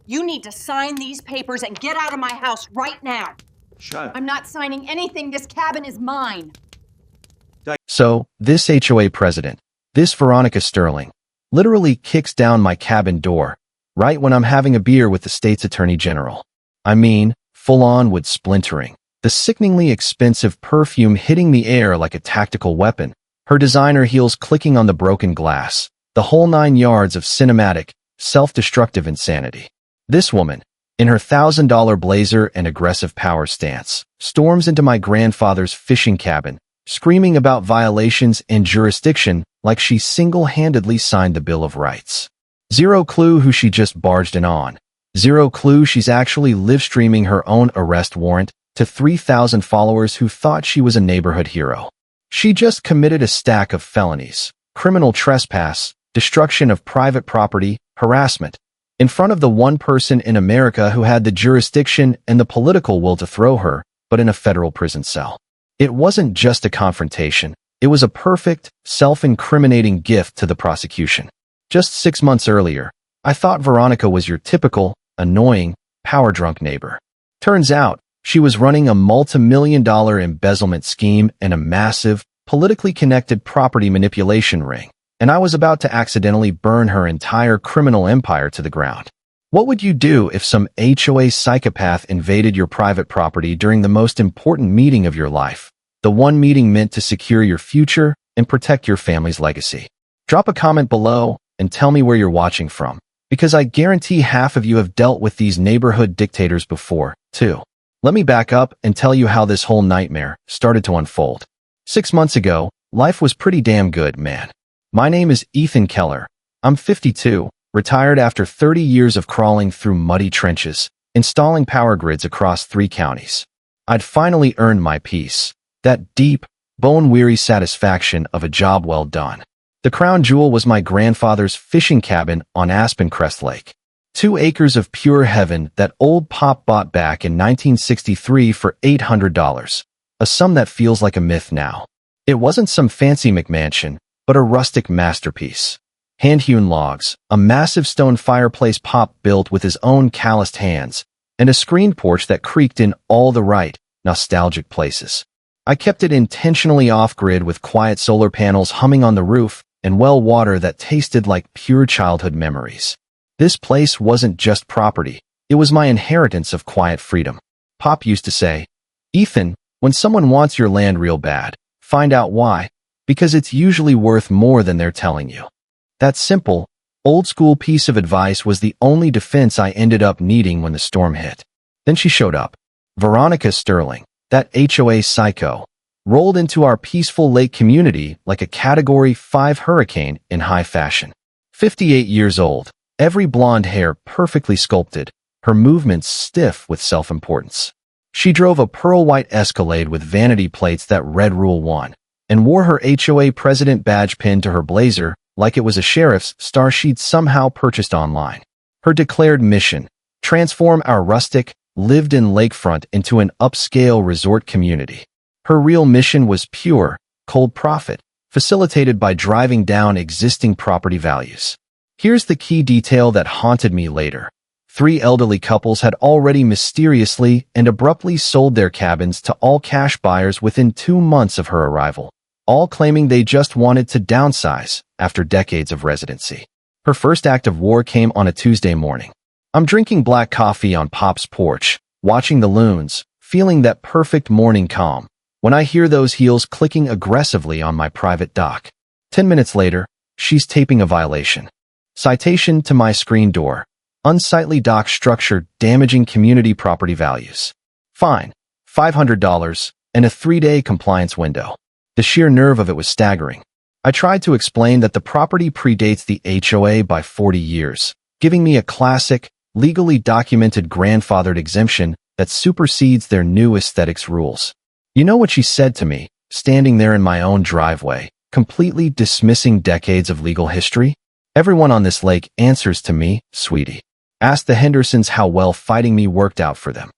You need to sign these papers and get out of my house right now. Shut up. I'm not signing anything. This cabin is mine. So, this HOA president, this Veronica Sterling, literally kicks down my cabin door, right when I'm having a beer with the state's attorney general. I mean, full-on wood splintering, the sickeningly expensive perfume hitting the air like a tactical weapon, her designer heels clicking on the broken glass, the whole 9 yards of cinematic, self-destructive insanity. This woman, in her $1,000 blazer and aggressive power stance, storms into my grandfather's fishing cabin, screaming about violations and jurisdiction like she single-handedly signed the Bill of Rights. Zero clue who she just barged in on. Zero clue she's actually live-streaming her own arrest warrant to 3,000 followers who thought she was a neighborhood hero. She just committed a stack of felonies, criminal trespass, destruction of private property, harassment, in front of the one person in America who had the jurisdiction and the political will to throw her, but in a federal prison cell. It wasn't just a confrontation. It was a perfect, self-incriminating gift to the prosecution. Just 6 months earlier, I thought Veronica was your typical, annoying, power-drunk neighbor. Turns out, she was running a multi-million-dollar embezzlement scheme and a massive, politically connected property manipulation ring, and I was about to accidentally burn her entire criminal empire to the ground. What would you do if some HOA psychopath invaded your private property during the most important meeting of your life? The one meeting meant to secure your future and protect your family's legacy. Drop a comment below and tell me where you're watching from, because I guarantee half of you have dealt with these neighborhood dictators before, too. Let me back up and tell you how this whole nightmare started to unfold. 6 months ago, life was pretty damn good, man. My name is Ethan Keller. I'm 52, retired after 30 years of crawling through muddy trenches, installing power grids across 3 counties. I'd finally earned my peace, that deep, bone-weary satisfaction of a job well done. The crown jewel was my grandfather's fishing cabin on Aspen Crest Lake. 2 acres of pure heaven that old Pop bought back in 1963 for $800, a sum that feels like a myth now. It wasn't some fancy McMansion, but a rustic masterpiece. Hand-hewn logs, a massive stone fireplace Pop built with his own calloused hands, and a screen porch that creaked in all the right, nostalgic places. I kept it intentionally off-grid with quiet solar panels humming on the roof and well water that tasted like pure childhood memories. This place wasn't just property, it was my inheritance of quiet freedom. Pop used to say, "Ethan, when someone wants your land real bad, find out why, because it's usually worth more than they're telling you." That simple, old-school piece of advice was the only defense I ended up needing when the storm hit. Then she showed up. Veronica Sterling, that HOA psycho, rolled into our peaceful lake community like a Category 5 hurricane in high fashion. 58 years old, every blonde hair perfectly sculpted, her movements stiff with self-importance. She drove a pearl-white Escalade with vanity plates that read Rule 1, and wore her HOA president badge pinned to her blazer like it was a sheriff's star she'd somehow purchased online. Her declared mission: transform our rustic, lived-in lakefront into an upscale resort community. Her real mission was pure, cold profit, facilitated by driving down existing property values. Here's the key detail that haunted me later. 3 elderly couples had already mysteriously and abruptly sold their cabins to all-cash buyers within 2 months of her arrival, all claiming they just wanted to downsize after decades of residency. Her first act of war came on a Tuesday morning. I'm drinking black coffee on Pop's porch, watching the loons, feeling that perfect morning calm, when I hear those heels clicking aggressively on my private dock. 10 minutes later, she's taping a violation. Citation to my screen door. Unsightly dock structure damaging community property values. Fine, $500, and a 3-day compliance window. The sheer nerve of it was staggering. I tried to explain that the property predates the HOA by 40 years, giving me a classic, legally documented grandfathered exemption that supersedes their new aesthetics rules. You know what she said to me, standing there in my own driveway, completely dismissing decades of legal history? "Everyone on this lake answers to me, sweetie. Ask the Hendersons how well fighting me worked out for them."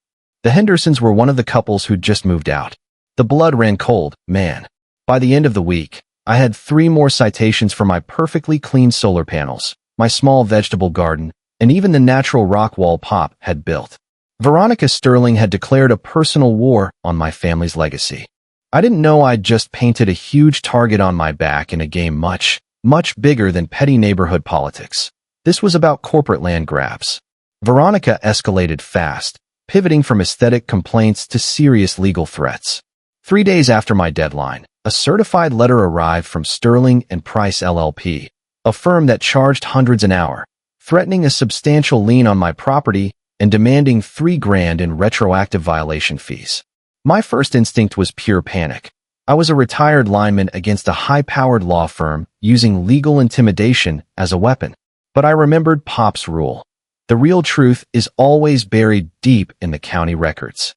The Hendersons were one of the couples who'd just moved out. The blood ran cold, man. By the end of the week, I had 3 more citations for my perfectly clean solar panels, my small vegetable garden, and even the natural rock wall Pop had built. Veronica Sterling had declared a personal war on my family's legacy. I didn't know I'd just painted a huge target on my back in a game much, much bigger than petty neighborhood politics. This was about corporate land grabs. Veronica escalated fast, pivoting from aesthetic complaints to serious legal threats. 3 days after my deadline, a certified letter arrived from Sterling and Price LLP, a firm that charged hundreds an hour, threatening a substantial lien on my property and demanding $3,000 in retroactive violation fees. My first instinct was pure panic. I was a retired lineman against a high-powered law firm using legal intimidation as a weapon. But I remembered Pop's rule. The real truth is always buried deep in the county records.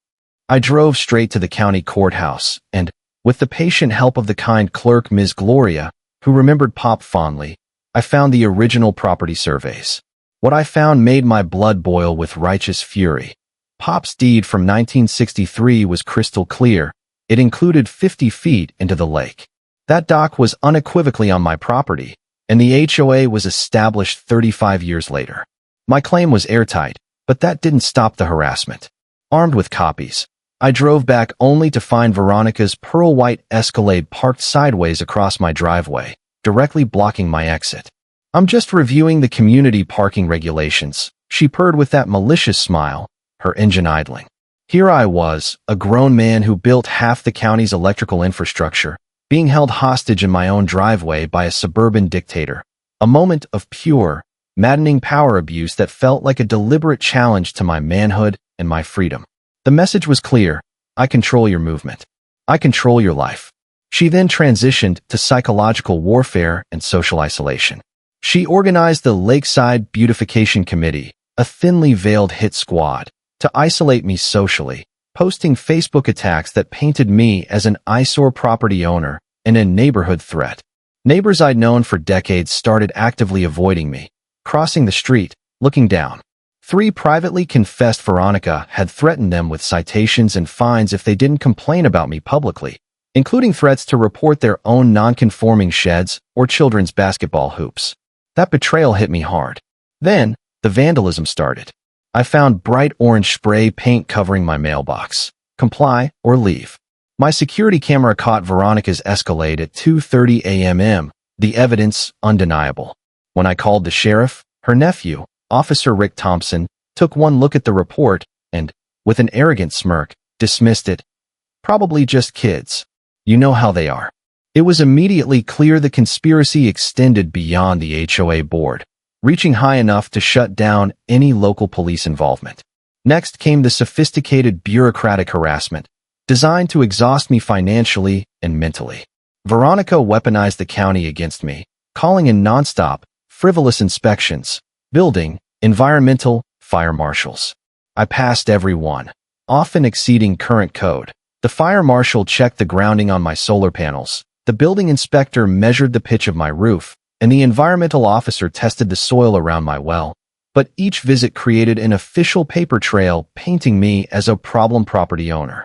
I drove straight to the county courthouse and, with the patient help of the kind clerk Ms. Gloria, who remembered Pop fondly, I found the original property surveys. What I found made my blood boil with righteous fury. Pop's deed from 1963 was crystal clear. It included 50 feet into the lake. That dock was unequivocally on my property, and the HOA was established 35 years later. My claim was airtight, but that didn't stop the harassment. Armed with copies, I drove back only to find Veronica's pearl-white Escalade parked sideways across my driveway, directly blocking my exit. "I'm just reviewing the community parking regulations," she purred with that malicious smile, her engine idling. Here I was, a grown man who built half the county's electrical infrastructure, being held hostage in my own driveway by a suburban dictator. A moment of pure, maddening power abuse that felt like a deliberate challenge to my manhood and my freedom. The message was clear: I control your movement. I control your life. She then transitioned to psychological warfare and social isolation. She organized the Lakeside Beautification Committee, a thinly veiled hit squad, to isolate me socially, posting Facebook attacks that painted me as an eyesore property owner and a neighborhood threat. Neighbors I'd known for decades started actively avoiding me, crossing the street, looking down. 3 privately confessed Veronica had threatened them with citations and fines if they didn't complain about me publicly, including threats to report their own non-conforming sheds or children's basketball hoops. That betrayal hit me hard. Then, the vandalism started. I found bright orange spray paint covering my mailbox. Comply or leave. My security camera caught Veronica's Escalade at 2:30 a.m. The evidence undeniable. When I called the sheriff, her nephew, Officer Rick Thompson, took one look at the report and, with an arrogant smirk, dismissed it. Probably just kids. You know how they are. It was immediately clear the conspiracy extended beyond the HOA board, reaching high enough to shut down any local police involvement. Next came the sophisticated bureaucratic harassment, designed to exhaust me financially and mentally. Veronica weaponized the county against me, calling in nonstop, frivolous inspections, building, environmental, fire marshals. I passed every one, often exceeding current code. The fire marshal checked the grounding on my solar panels, the building inspector measured the pitch of my roof, and the environmental officer tested the soil around my well. But each visit created an official paper trail painting me as a problem property owner.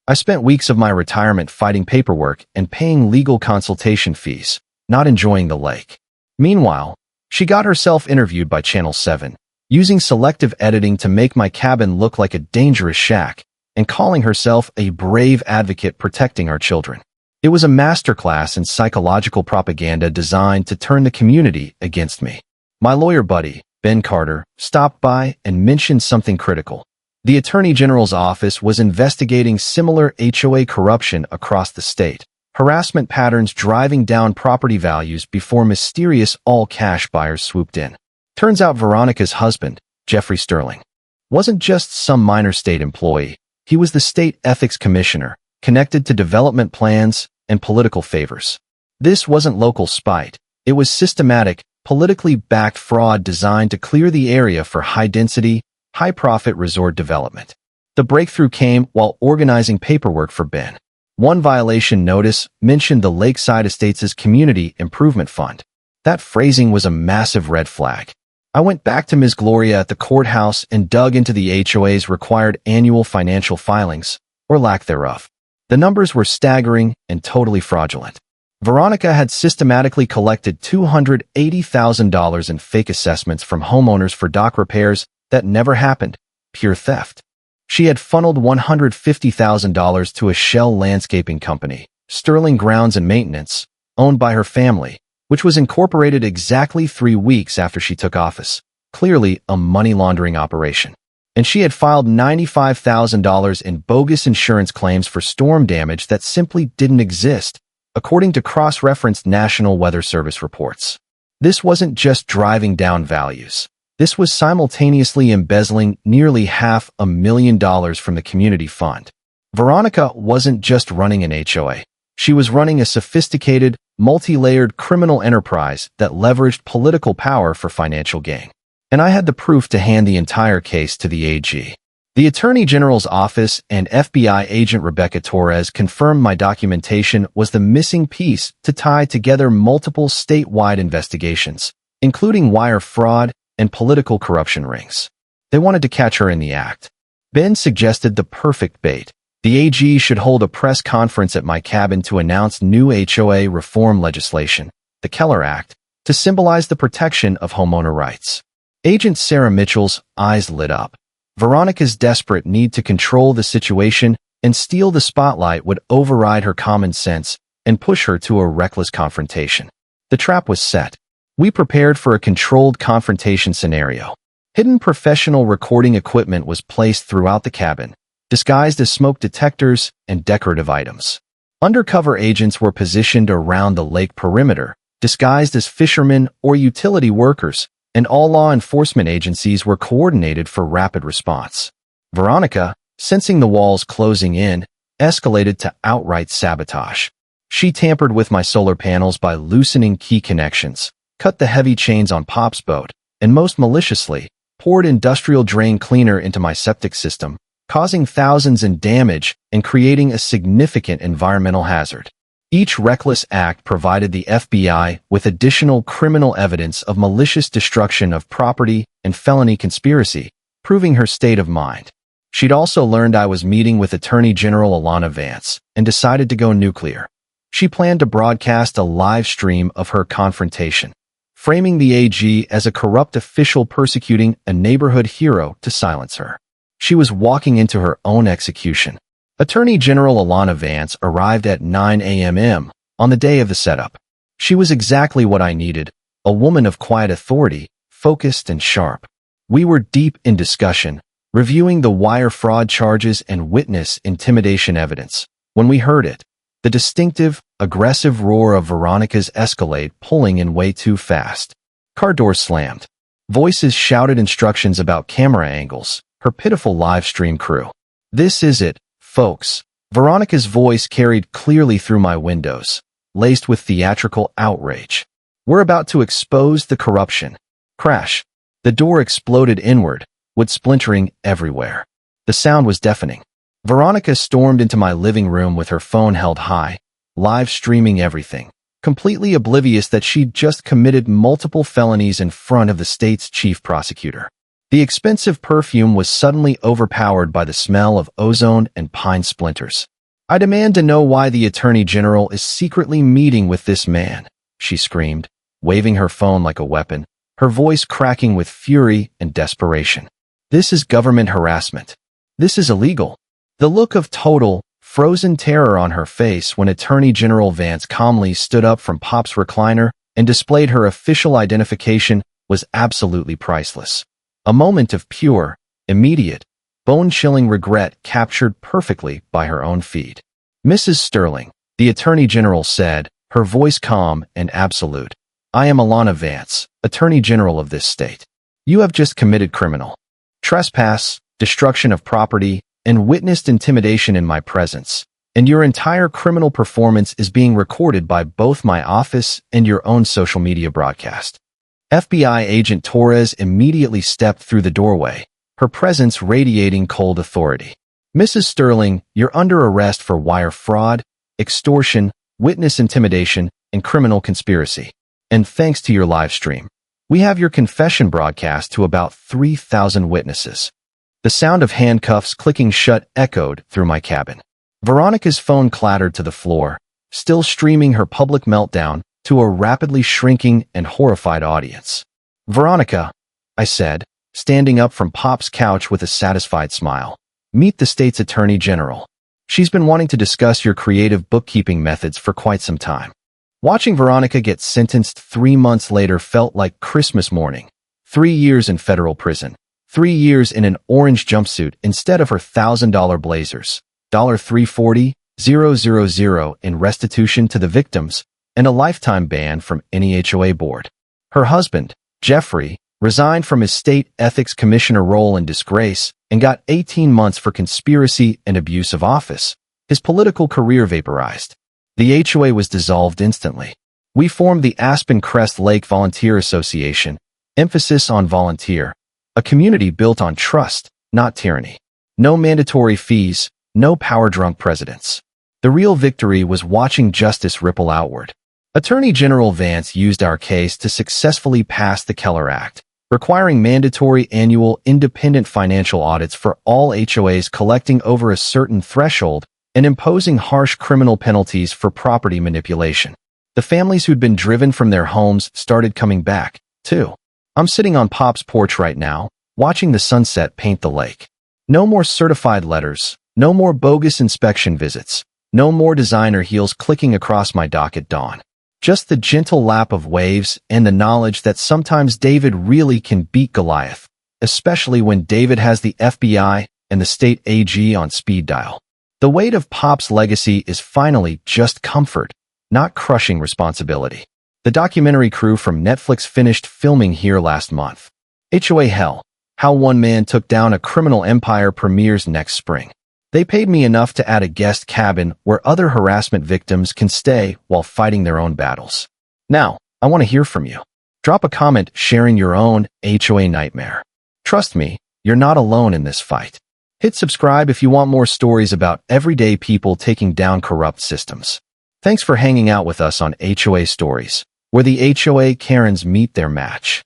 I spent weeks of my retirement fighting paperwork and paying legal consultation fees, not enjoying the lake. Meanwhile, she got herself interviewed by Channel 7, using selective editing to make my cabin look like a dangerous shack, and calling herself a brave advocate protecting our children. It was a masterclass in psychological propaganda designed to turn the community against me. My lawyer buddy, Ben Carter, stopped by and mentioned something critical. The Attorney General's office was investigating similar HOA corruption across the state, harassment patterns driving down property values before mysterious all-cash buyers swooped in. Turns out Veronica's husband, Jeffrey Sterling, wasn't just some minor state employee. He was the state ethics commissioner, connected to development plans and political favors. This wasn't local spite. It was systematic, politically backed fraud designed to clear the area for high-density, high-profit resort development. The breakthrough came while organizing paperwork for Ben. One violation notice mentioned the Lakeside Estates' Community Improvement Fund. That phrasing was a massive red flag. I went back to Ms. Gloria at the courthouse and dug into the HOA's required annual financial filings, or lack thereof. The numbers were staggering and totally fraudulent. Veronica had systematically collected $280,000 in fake assessments from homeowners for dock repairs that never happened, pure theft. She had funneled $150,000 to a shell landscaping company, Sterling Grounds and Maintenance, owned by her family, which was incorporated exactly 3 weeks after she took office, clearly a money laundering operation. And she had filed $95,000 in bogus insurance claims for storm damage that simply didn't exist, according to cross-referenced National Weather Service reports. This wasn't just driving down values. This was simultaneously embezzling nearly $500,000 from the community fund. Veronica wasn't just running an HOA. She was running a sophisticated, multi-layered criminal enterprise that leveraged political power for financial gain. And I had the proof to hand the entire case to the AG. The Attorney General's office and FBI agent Rebecca Torres confirmed my documentation was the missing piece to tie together multiple statewide investigations, including wire fraud and political corruption rings. They wanted to catch her in the act. Ben suggested the perfect bait. The AG should hold a press conference at my cabin to announce new HOA reform legislation, the Keller Act, to symbolize the protection of homeowner rights. Agent Sarah Mitchell's eyes lit up. Veronica's desperate need to control the situation and steal the spotlight would override her common sense and push her to a reckless confrontation. The trap was set. We prepared for a controlled confrontation scenario. Hidden professional recording equipment was placed throughout the cabin, disguised as smoke detectors and decorative items. Undercover agents were positioned around the lake perimeter, disguised as fishermen or utility workers, and all law enforcement agencies were coordinated for rapid response. Veronica, sensing the walls closing in, escalated to outright sabotage. She tampered with my solar panels by loosening key connections, cut the heavy chains on Pop's boat, and most maliciously, poured industrial drain cleaner into my septic system, causing thousands in damage and creating a significant environmental hazard. Each reckless act provided the FBI with additional criminal evidence of malicious destruction of property and felony conspiracy, proving her state of mind. She'd also learned I was meeting with Attorney General Alana Vance and decided to go nuclear. She planned to broadcast a live stream of her confrontation, framing the AG as a corrupt official persecuting a neighborhood hero to silence her. She was walking into her own execution. Attorney General Alana Vance arrived at 9 a.m. on the day of the setup. She was exactly what I needed, a woman of quiet authority, focused and sharp. We were deep in discussion, reviewing the wire fraud charges and witness intimidation evidence, when we heard it. The distinctive, aggressive roar of Veronica's Escalade pulling in way too fast. Car doors slammed. Voices shouted instructions about camera angles, her pitiful live stream crew. This is it, folks. Veronica's voice carried clearly through my windows, laced with theatrical outrage. We're about to expose the corruption. Crash. The door exploded inward, wood splintering everywhere. The sound was deafening. Veronica stormed into my living room with her phone held high, live streaming everything, completely oblivious that she'd just committed multiple felonies in front of the state's chief prosecutor. The expensive perfume was suddenly overpowered by the smell of ozone and pine splinters. I demand to know why the Attorney General is secretly meeting with this man, she screamed, waving her phone like a weapon, her voice cracking with fury and desperation. This is government harassment. This is illegal. The look of total, frozen terror on her face when Attorney General Vance calmly stood up from Pop's recliner and displayed her official identification was absolutely priceless. A moment of pure, immediate, bone-chilling regret captured perfectly by her own feed. Mrs. Sterling, the Attorney General said, her voice calm and absolute. I am Alana Vance, Attorney General of this state. You have just committed criminal trespass, destruction of property, and witnessed intimidation in my presence, and your entire criminal performance is being recorded by both my office and your own social media broadcast. FBI agent Torres immediately stepped through the doorway, her presence radiating cold authority. Mrs. Sterling, you're under arrest for wire fraud, extortion, witness intimidation, and criminal conspiracy. And thanks to your live stream, we have your confession broadcast to about 3,000 witnesses. The sound of handcuffs clicking shut echoed through my cabin. Veronica's phone clattered to the floor, still streaming her public meltdown to a rapidly shrinking and horrified audience. "Veronica," I said, standing up from Pop's couch with a satisfied smile. "Meet the state's attorney general. She's been wanting to discuss your creative bookkeeping methods for quite some time." Watching Veronica get sentenced 3 months later felt like Christmas morning. 3 years in federal prison. 3 years in an orange jumpsuit instead of her $1,000 blazers. $340,000 in restitution to the victims, and a lifetime ban from any HOA board. Her husband, Jeffrey, resigned from his state ethics commissioner role in disgrace and got 18 months for conspiracy and abuse of office. His political career vaporized. The HOA was dissolved instantly. We formed the Aspen Crest Lake Volunteer Association, emphasis on volunteer, a community built on trust, not tyranny. No mandatory fees, no power-drunk presidents. The real victory was watching justice ripple outward. Attorney General Vance used our case to successfully pass the Keller Act, requiring mandatory annual independent financial audits for all HOAs collecting over a certain threshold and imposing harsh criminal penalties for property manipulation. The families who'd been driven from their homes started coming back, too. I'm sitting on Pop's porch right now, watching the sunset paint the lake. No more certified letters, no more bogus inspection visits, no more designer heels clicking across my dock at dawn. Just the gentle lap of waves and the knowledge that sometimes David really can beat Goliath, especially when David has the FBI and the state AG on speed dial. The weight of Pop's legacy is finally just comfort, not crushing responsibility. The documentary crew from Netflix finished filming here last month. HOA Hell, How One Man Took Down a Criminal Empire premieres next spring. They paid me enough to add a guest cabin where other harassment victims can stay while fighting their own battles. Now, I want to hear from you. Drop a comment sharing your own HOA nightmare. Trust me, you're not alone in this fight. Hit subscribe if you want more stories about everyday people taking down corrupt systems. Thanks for hanging out with us on HOA Stories, where the HOA Karens meet their match.